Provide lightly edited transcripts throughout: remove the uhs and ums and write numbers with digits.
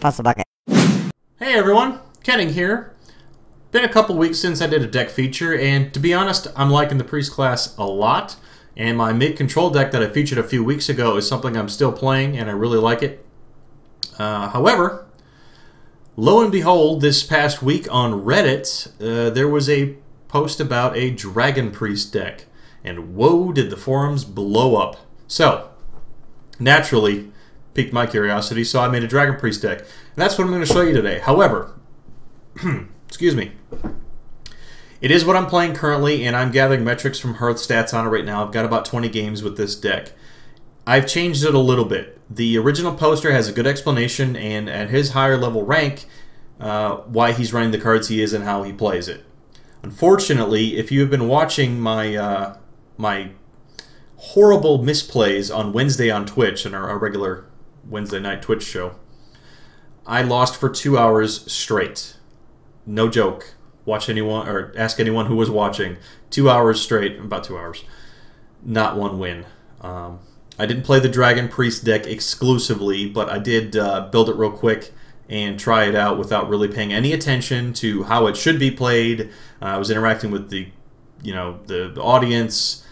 Pass the bucket. Hey everyone, Kenning here. Been a couple weeks since I did a deck feature, and to be honest, I'm liking the Priest class a lot. And my mid-control deck that I featured a few weeks ago is something I'm still playing, and I really like it. However, lo and behold, this past week on Reddit, there was a post about a Dragon Priest deck. And whoa, did the forums blow up. So, naturally, piqued my curiosity, so I made a Dragon Priest deck. And that's what I'm going to show you today. However, excuse me, it is what I'm playing currently, and I'm gathering metrics from Hearth stats on it right now. I've got about 20 games with this deck. I've changed it a little bit. The original poster has a good explanation, and at his higher level rank, why he's running the cards he is and how he plays it. Unfortunately, if you have been watching my my horrible misplays on Wednesday on Twitch, in our regular Wednesday night Twitch show, I lost for 2 hours straight. No joke. Watch anyone, or ask anyone who was watching. 2 hours straight, about 2 hours. Not one win. I didn't play the Dragon Priest deck exclusively, but I did build it real quick and try it out without really paying any attention to how it should be played. I was interacting with the audience,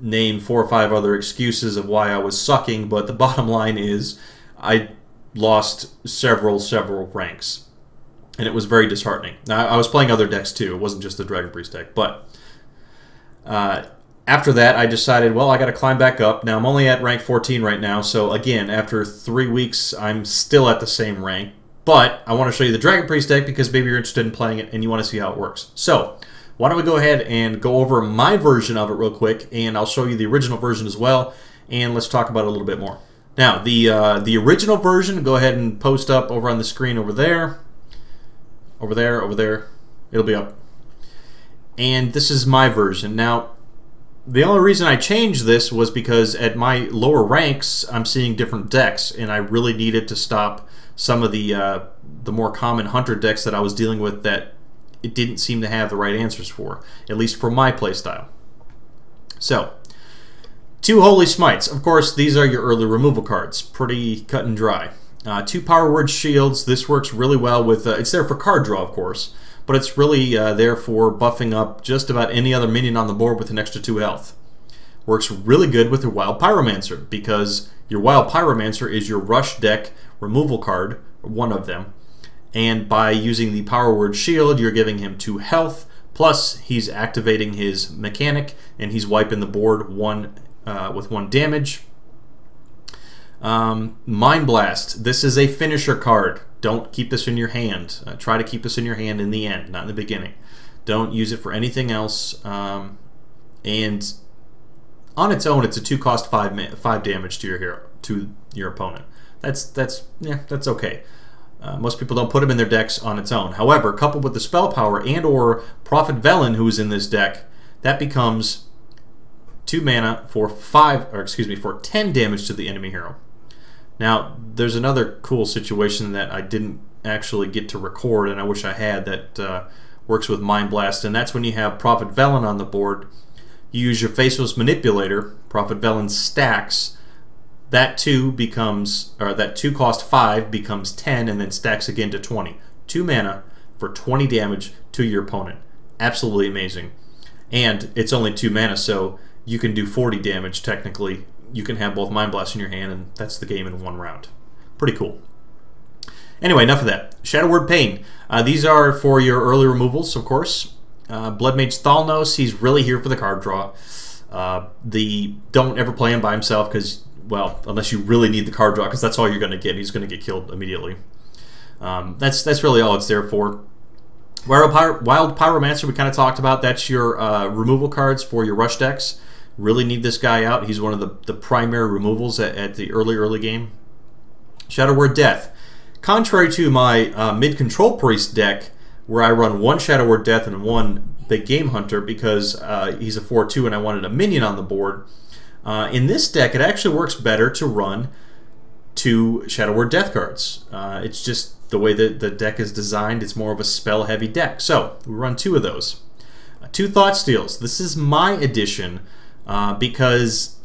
named 4 or 5 other excuses of why I was sucking, but the bottom line is I lost several ranks. And it was very disheartening. Now, I was playing other decks too. It wasn't just the Dragon Priest deck. But after that, I decided, well, I got to climb back up. Now, I'm only at rank 14 right now. So, again, after 3 weeks, I'm still at the same rank. But I want to show you the Dragon Priest deck because maybe you're interested in playing it and you want to see how it works. So, why don't we go ahead and go over my version of it real quick. And I'll show you the original version as well. And let's talk about it a little bit more. Now, the original version, go ahead and post up over on the screen over there. Over there, it'll be up. And this is my version. Now, the only reason I changed this was because at my lower ranks, I'm seeing different decks, and I really needed to stop some of the more common hunter decks that I was dealing with that it didn't seem to have the right answers for, at least for my playstyle. So, 2 Holy Smites. Of course, these are your early removal cards. Pretty cut and dry. 2 Power Word Shields. This works really well with... it's there for card draw, of course, but it's really there for buffing up just about any other minion on the board with an extra 2 health. Works really good with your Wild Pyromancer, because your Wild Pyromancer is your rush deck removal card, one of them, and by using the Power Word Shield, you're giving him 2 health, plus he's activating his mechanic, and he's wiping the board with 1 damage. Mind Blast. This is a finisher card. Don't keep this in your hand. Try to keep this in your hand in the end, not in the beginning. Don't use it for anything else. And on its own, it's a 2-cost 5 damage to your opponent. That's okay. Most people don't put them in their decks on its own. However, coupled with the spell power and/or Prophet Velen, who's in this deck, that becomes 2 mana for 10 damage to the enemy hero. Now, there's another cool situation that I didn't actually get to record, and I wish I had, that works with Mind Blast, and that's when you have Prophet Velen on the board. You use your Faceless Manipulator, Prophet Velen stacks, that 2 becomes, or that 2-cost 5 becomes 10, and then stacks again to 20. 2 mana for 20 damage to your opponent. Absolutely amazing. And it's only 2 mana, so you can do 40 damage technically. You can have both Mind Blasts in your hand, and that's the game in 1 round. Pretty cool. Anyway, enough of that. Shadow Word Pain. These are for your early removals, of course. Bloodmage Thalnos, he's really here for the card draw. Don't ever play him by himself, because, well, unless you really need the card draw, because that's all you're going to get. He's going to get killed immediately. That's really all it's there for. Wild Pyromancer, we kind of talked about. That's your removal cards for your rush decks. Really need this guy out. He's one of the primary removals at the early game. Shadow Word Death. Contrary to my mid-control priest deck, where I run 1 Shadow Word Death and 1 Big Game Hunter because he's a 4/2 and I wanted a minion on the board, in this deck it actually works better to run 2 Shadow Word Death cards. It's just the way that the deck is designed. It's more of a spell-heavy deck. So we run 2 of those. 2 Thoughtsteals. This is my edition because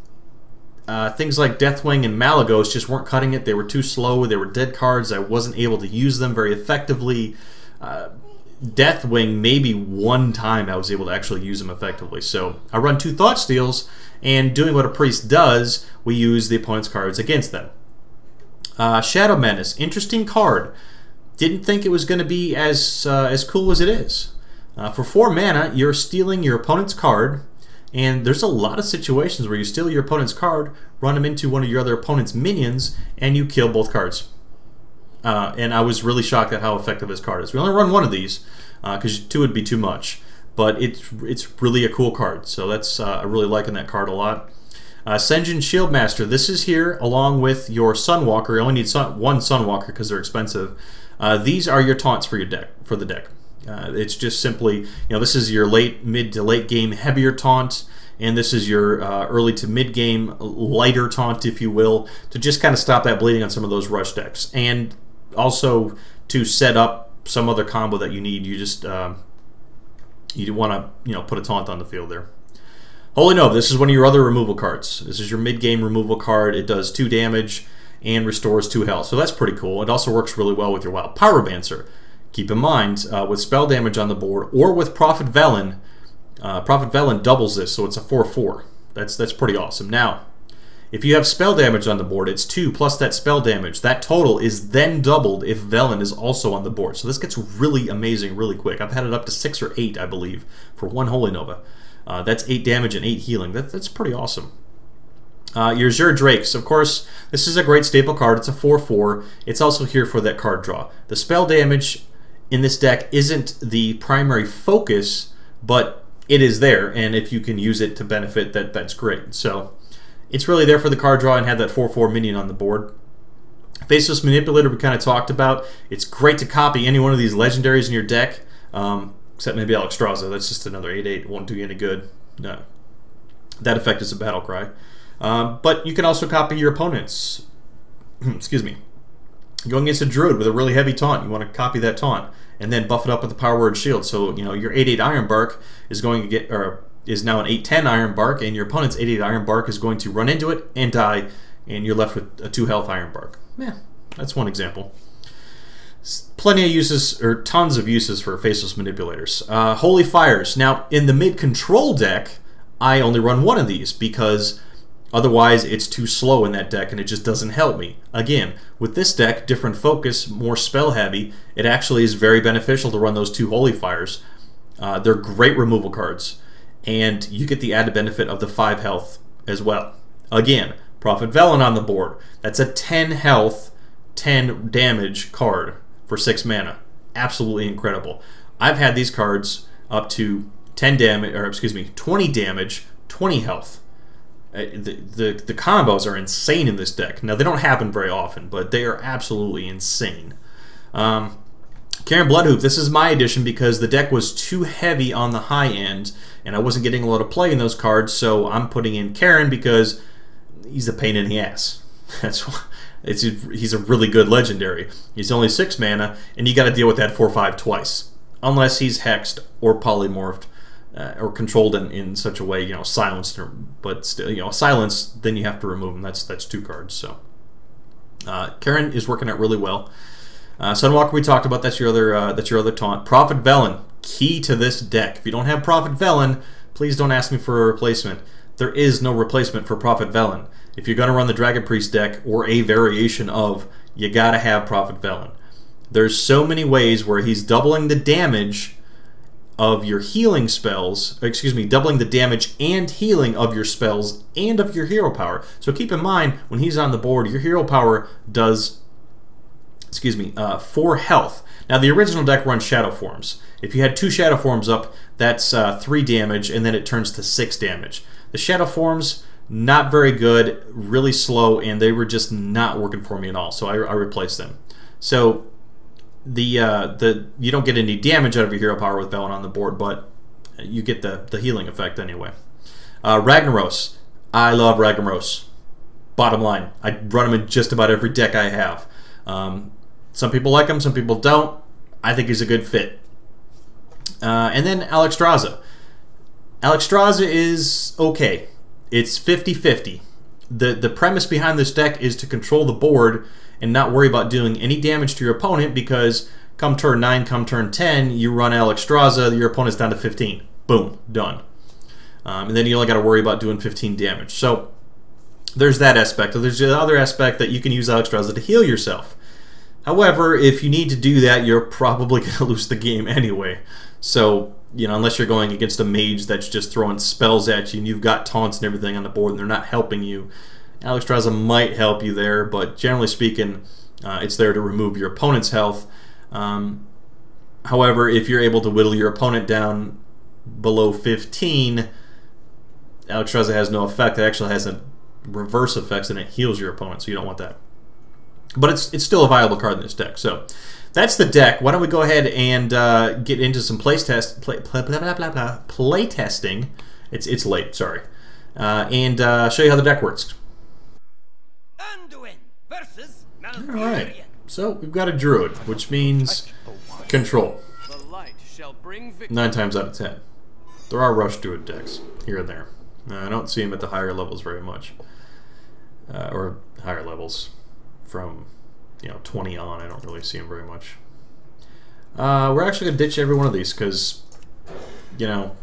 things like Deathwing and Malagos just weren't cutting it. They were too slow. They were dead cards. I wasn't able to use them very effectively. Deathwing, maybe one time I was able to actually use them effectively. So I run 2 Thoughtsteals, and doing what a priest does, we use the opponent's cards against them. Shadow Menace, interesting card. Didn't think it was going to be as cool as it is. For 4 mana, you're stealing your opponent's card, and there's a lot of situations where you steal your opponent's card, run them into one of your other opponent's minions, and you kill both cards. And I was really shocked at how effective this card is. We only run 1 of these, because 2 would be too much. But it's really a cool card, so that's I really liking that card a lot. Sen'jin Shieldmasta, this is here along with your Sunwalker. You only need one Sunwalker because they're expensive. These are your taunts for the deck. It's just simply, this is your mid to late game heavier taunt, and this is your early to mid game lighter taunt, if you will, to just kind of stop that bleeding on some of those rush decks, and also to set up some other combo that you need. You just you want to put a taunt on the field there. Holy Nova, this is one of your other removal cards. This is your mid-game removal card. It does 2 damage and restores 2 health, so that's pretty cool. It also works really well with your Wild Pyromancer. Keep in mind, with spell damage on the board, or with Prophet Velen, Prophet Velen doubles this, so it's a 4/4. That's pretty awesome. Now, if you have spell damage on the board, it's 2 plus that spell damage. That total is then doubled if Velen is also on the board. So this gets really amazing really quick. I've had it up to 6 or 8, I believe, for 1 Holy Nova. That's 8 damage and 8 healing. That's pretty awesome. Your Azure Drakes, of course, this is a great staple card. It's a 4/4. It's also here for that card draw. The spell damage in this deck isn't the primary focus, but it is there, and if you can use it to benefit, that's great. So it's really there for the card draw and have that 4/4 minion on the board. Faceless Manipulator we kind of talked about. It's great to copy any one of these legendaries in your deck, except maybe Alexstrasza. That's just another 8/8. Won't do you any good. No. That effect is a battle cry. But you can also copy your opponents. Excuse me. Going against a druid with a really heavy taunt, you want to copy that taunt and then buff it up with the Power Word Shield. So your 8/8 Iron Bark is going to get, or is now an 8/10 Iron Bark, and your opponent's 8/8 Iron Bark is going to run into it and die, and you're left with a 2 health Iron Bark. Yeah, that's one example. Plenty of uses, or tons of uses for Faceless Manipulators. Holy Fires. Now, in the mid-control deck, I only run 1 of these because otherwise it's too slow in that deck and it just doesn't help me. Again, with this deck, different focus, more spell heavy, it actually is very beneficial to run those 2 Holy Fires. They're great removal cards, and you get the added benefit of the 5 health as well. Again, Prophet Velen on the board. That's a 10 health, 10 damage card for 6 mana. Absolutely incredible. I've had these cards up to 10 damage, or excuse me, 20 damage, 20 health. The combos are insane in this deck. Now, they don't happen very often, but they are absolutely insane. Cairne Bloodhoof, this is my edition because the deck was too heavy on the high end, and I wasn't getting a lot of play in those cards, so I'm putting in Cairne because he's a pain in the ass. That's why. He's a really good legendary. He's only 6 mana, and you got to deal with that 4/5 twice, unless he's hexed or polymorphed. Or controlled in such a way, silenced, but still, silenced, then you have to remove them. That's 2 cards. So, Cairne is working out really well. Sunwalker we talked about. That's your other taunt. Prophet Velen, key to this deck. If you don't have Prophet Velen, please don't ask me for a replacement. There is no replacement for Prophet Velen. If you're going to run the Dragon Priest deck or a variation of, you got to have Prophet Velen. There's so many ways where he's doubling the damage of your healing spells, excuse me, doubling the damage and healing of your spells and of your hero power. So keep in mind, when he's on the board, your hero power does, 4 health. Now, the original deck runs Shadow Forms. If you had 2 Shadow Forms up, that's 3 damage, and then it turns to 6 damage. The Shadow Forms, not very good, really slow, and they were just not working for me at all, so I replaced them. So you don't get any damage out of your hero power with Velen on the board, but you get the healing effect anyway. Ragnaros. I love Ragnaros. Bottom line, I run him in just about every deck I have. Some people like him, some people don't. I think he's a good fit. And then Alexstrasza. Alexstrasza is okay. It's 50-50. the premise behind this deck is to control the board and not worry about doing any damage to your opponent, because come turn 9, come turn 10, you run Alexstrasza, your opponent's down to 15. Boom, done. And then you only got to worry about doing 15 damage. So there's that aspect. There's the other aspect that you can use Alexstrasza to heal yourself. However, if you need to do that, you're probably going to lose the game anyway. So, you know, unless you're going against a mage that's just throwing spells at you and you've got taunts and everything on the board and they're not helping you, Alexstrasza might help you there, but generally speaking, it's there to remove your opponent's health. However, if you're able to whittle your opponent down below 15, Alexstrasza has no effect. It actually has a reverse effects and it heals your opponent, so you don't want that. But it's still a viable card in this deck. So that's the deck. Why don't we go ahead and get into some play testing. It's late, sorry. And show you how the deck works. Alright, so we've got a Druid, which means control. 9 times out of 10. There are Rush Druid decks here and there. I don't see them at the higher levels very much. Or higher levels. From, you know, 20 on, I don't really see them very much. We're actually going to ditch every one of these because, you know,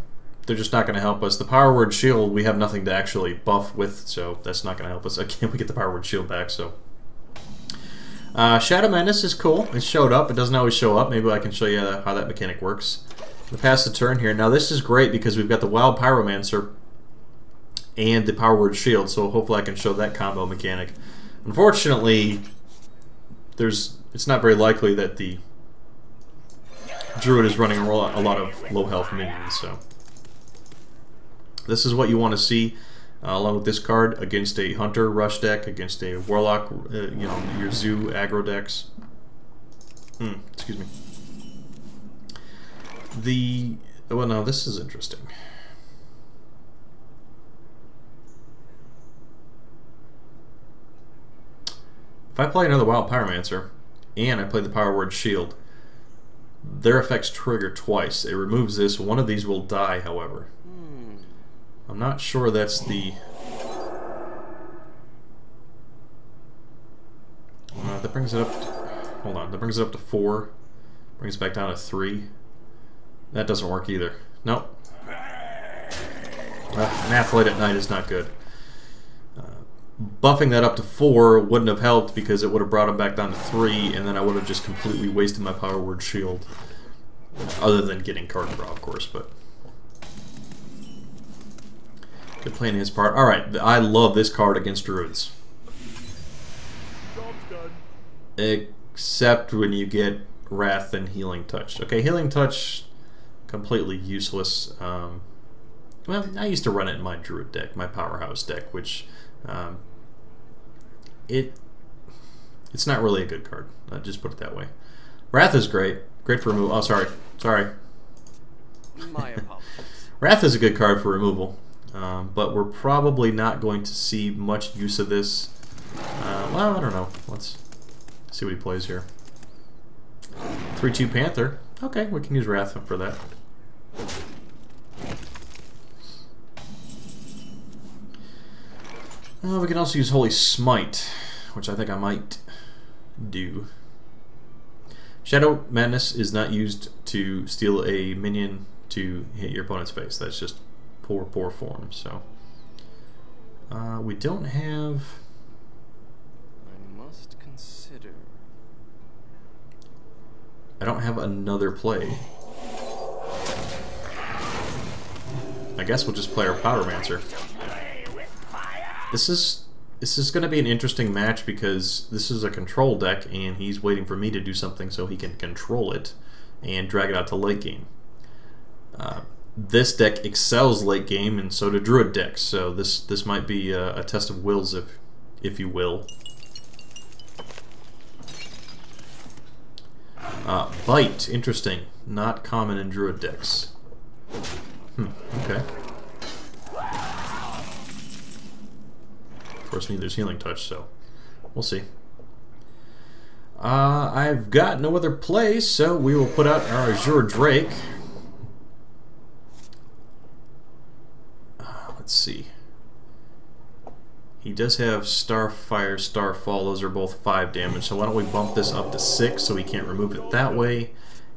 they're just not going to help us. The Power Word Shield, we have nothing to actually buff with, so that's not going to help us. Again, we get the Power Word Shield back, so. Shadow Menace is cool. It showed up. It doesn't always show up. Maybe I can show you how that mechanic works. We'll pass the turn here. Now, this is great because we've got the Wild Pyromancer and the Power Word Shield, so hopefully I can show that combo mechanic. Unfortunately, it's not very likely that the Druid is running a lot of low health minions. So this is what you want to see along with this card against a Hunter Rush deck, against a Warlock, you know, your Zoo aggro decks. Excuse me. Well, no, this is interesting. If I play another Wild Pyromancer, and I play the Power Word Shield, their effects trigger twice. It removes this. One of these will die, however. I'm not sure that's the... that brings it up to... Hold on. That brings it up to 4. Brings it back down to 3. That doesn't work either. Nope. An Athlete at Night is not good. Buffing that up to 4 wouldn't have helped because it would have brought him back down to 3, and then I would have just completely wasted my Power Word Shield. Other than getting card draw, of course, but... Good play on his part. Alright, I love this card against Druids. Except when you get Wrath and Healing Touch. Okay, Healing Touch, completely useless. Well, I used to run it in my Druid deck, my Powerhouse deck, which... it's not really a good card. I'll just put it that way. Wrath is great. Great for removal. Oh, sorry. My apologies. Wrath is a good card for removal. But we're probably not going to see much use of this. Well, I don't know. Let's see what he plays here. 3/2 Panther. Okay, we can use Wrath for that. We can also use Holy Smite, which I think I might do. Shadow Madness is not used to steal a minion to hit your opponent's face. That's just poor form. So we don't have... I must consider. I don't have another play. I guess we'll just play our Pyromancer. This is going to be an interesting match because this is a control deck and he's waiting for me to do something so he can control it and drag it out to late game. This deck excels late game, and so do Druid decks, so this might be a test of wills, if you will. Bite, interesting. Not common in Druid decks. Okay. Of course, neither's Healing Touch, so we'll see. I've got no other plays, so we will put out our Azure Drake. Let's see. He does have Starfire, Starfall. Those are both 5 damage. So why don't we bump this up to 6 so we can't remove it that way.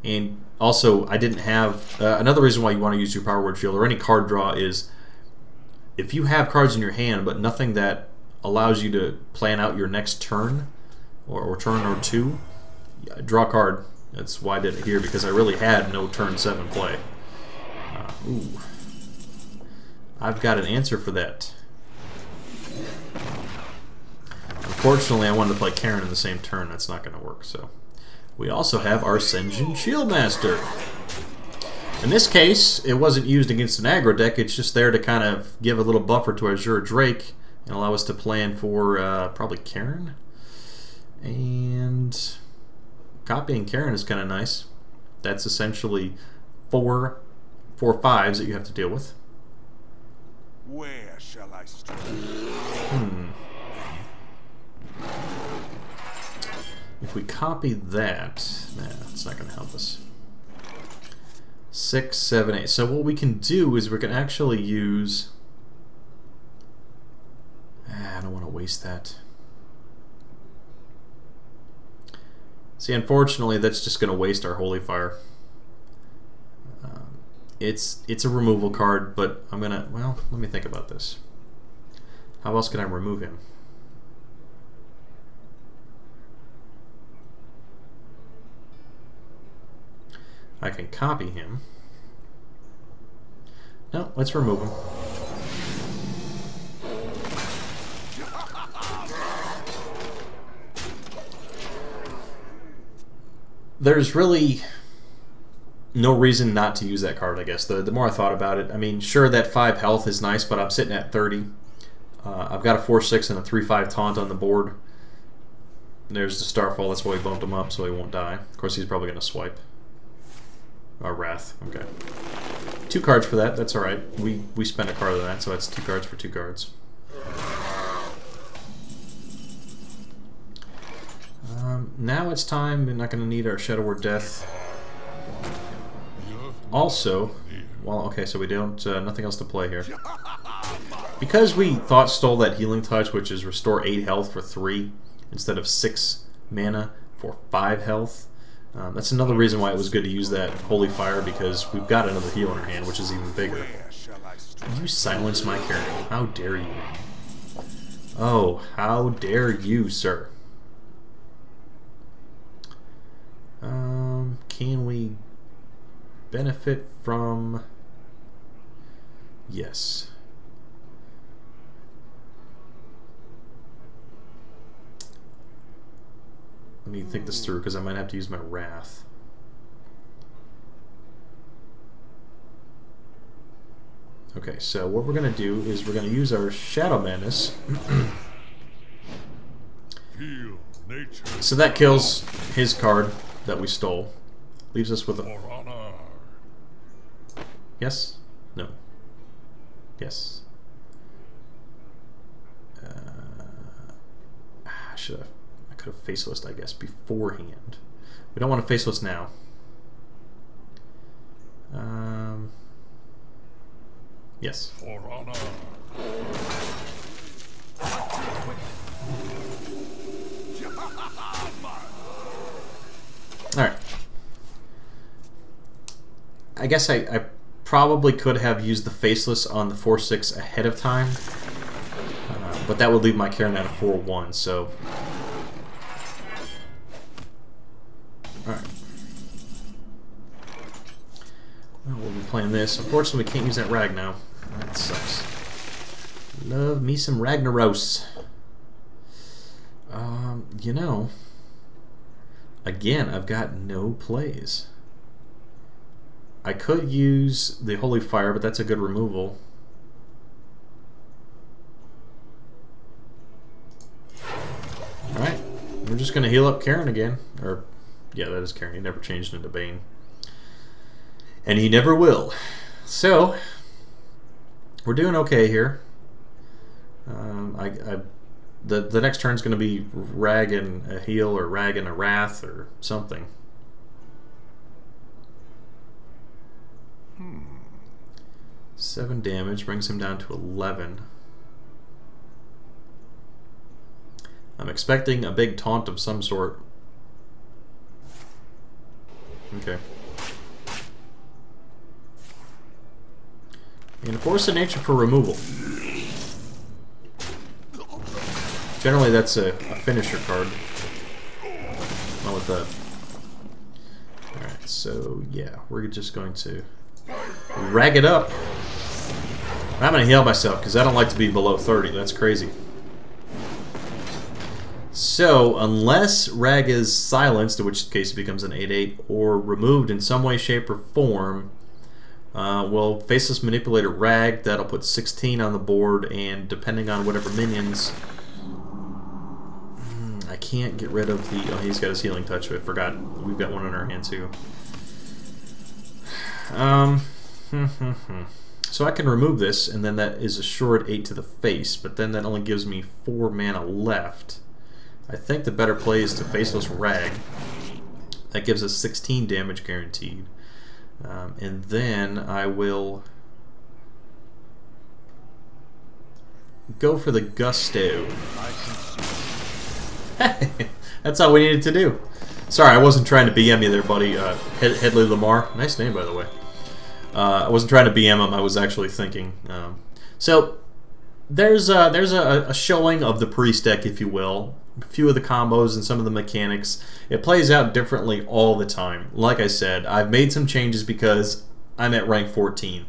And also, I didn't have... another reason why you want to use your Power Word Shield or any card draw is if you have cards in your hand but nothing that allows you to plan out your next turn or turn or 2, draw a card. That's why I did it here, because I really had no turn 7 play. Ooh. I've got an answer for that. Unfortunately, I wanted to play Cairne in the same turn. That's not going to work. So we also have our Sen'jin Shieldmasta. In this case, it wasn't used against an aggro deck. It's just there to kind of give a little buffer to Azure Drake and allow us to plan for probably Cairne. And copying Cairne is kind of nice. That's essentially four 5s that you have to deal with. Where shall I start? If we copy that, nah, it's not going to help us. 6, 7, 8. So what we can do is we can actually use... I don't want to waste that. See, unfortunately, that's just going to waste our Holy Fire. It's a removal card, but I'm going to... Well, let me think about this. How else can I remove him? I can copy him. No, let's remove him. There's really no reason not to use that card, I guess. The more I thought about it, I mean, sure, that 5 health is nice, but I'm sitting at 30. I've got a 4/6 and a 3/5 taunt on the board. There's the Starfall. That's why we bumped him up, so he won't die. Of course, he's probably going to swipe. Or Wrath. Okay. 2 cards for that. That's all right. We spent a card on that, so that's 2 cards for 2 cards. Now it's time. We're not going to need our Shadow Word Death. Also, well, okay, so we don't, nothing else to play here. Because we Thoughtstole that Healing Touch, which is restore 8 health for 3 instead of 6 mana for 5 health. That's another reason why it was good to use that Holy Fire, because we've got another heal in our hand, which is even bigger. You silenced my Cairne. How dare you? Oh, how dare you, sir? Can we benefit from... Yes. Let me think this through, because I might have to use my Wrath. Okay, so what we're going to do is we're going to use our Shadow Madness. So that kills his card that we stole. Leaves us with a... Yes? No. Yes. Should have... I could have Faceless, I guess, beforehand. We don't want to Faceless now. Yes. Alright. I guess I probably could have used the Faceless on the 4/6 ahead of time, but that would leave my Cairne at a 4/1, so... Alright. Well, we'll be playing this. Unfortunately, we can't use that Rag now. That sucks. Love me some Ragnaros. You know... Again, I've got no plays. I could use the Holy Fire, but that's a good removal. Alright, we're just going to heal up Cairne again. Or, yeah, that is Cairne. He never changed into Bane. And he never will. So, we're doing okay here. The next turn's going to be Rag and a heal, or Rag and a Wrath, or something. 7 damage brings him down to 11. I'm expecting a big taunt of some sort. Okay. And Force of Nature for removal. Generally that's a finisher card. Not with that. Alright, so yeah, we're just going to rag it up. I'm going to heal myself because I don't like to be below 30. That's crazy. So, unless Rag is silenced, in which case it becomes an 8/8, or removed in some way, shape, or form, well, Faceless Manipulator Rag, that'll put 16 on the board, and depending on whatever minions... I can't get rid of the... Oh, he's got his healing touch, I forgot. We've got one in our hand, too. So I can remove this, and then that is assured 8 to the face, but then that only gives me 4 mana left. I think the better play is to Faceless Rag. That gives us 16 damage guaranteed. And then I will go for the Gusto. That's all we needed to do. Sorry, I wasn't trying to BM you there, buddy. Headley Lamar. Nice name, by the way. I wasn't trying to BM him. I was actually thinking. So there's a showing of the Priest deck, if you will. A few of the combos and some of the mechanics. It plays out differently all the time. Like I said, I've made some changes because I'm at rank 14.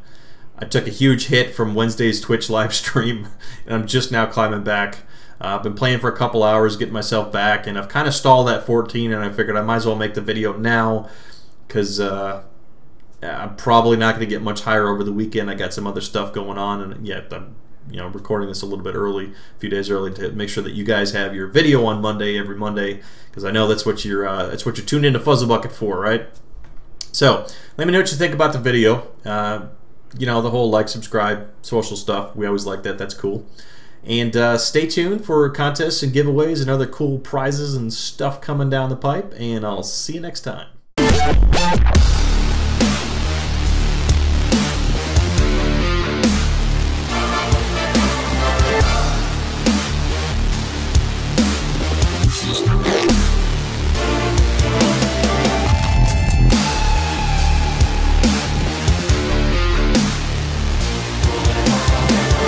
I took a huge hit from Wednesday's Twitch live stream, and I'm just now climbing back. I've been playing for a couple hours, getting myself back, and I've kind of stalled at 14, and I figured I might as well make the video now because I'm probably not going to get much higher over the weekend. I got some other stuff going on, and yeah, I'm recording this a little bit early, a few days early, to make sure that you guys have your video on Monday, every Monday, because I know that's what you're tuned into Fuzzle Bucket for, right? So let me know what you think about the video. The whole like, subscribe, social stuff. We always like that. That's cool. And stay tuned for contests and giveaways and other cool prizes and stuff coming down the pipe. And I'll see you next time.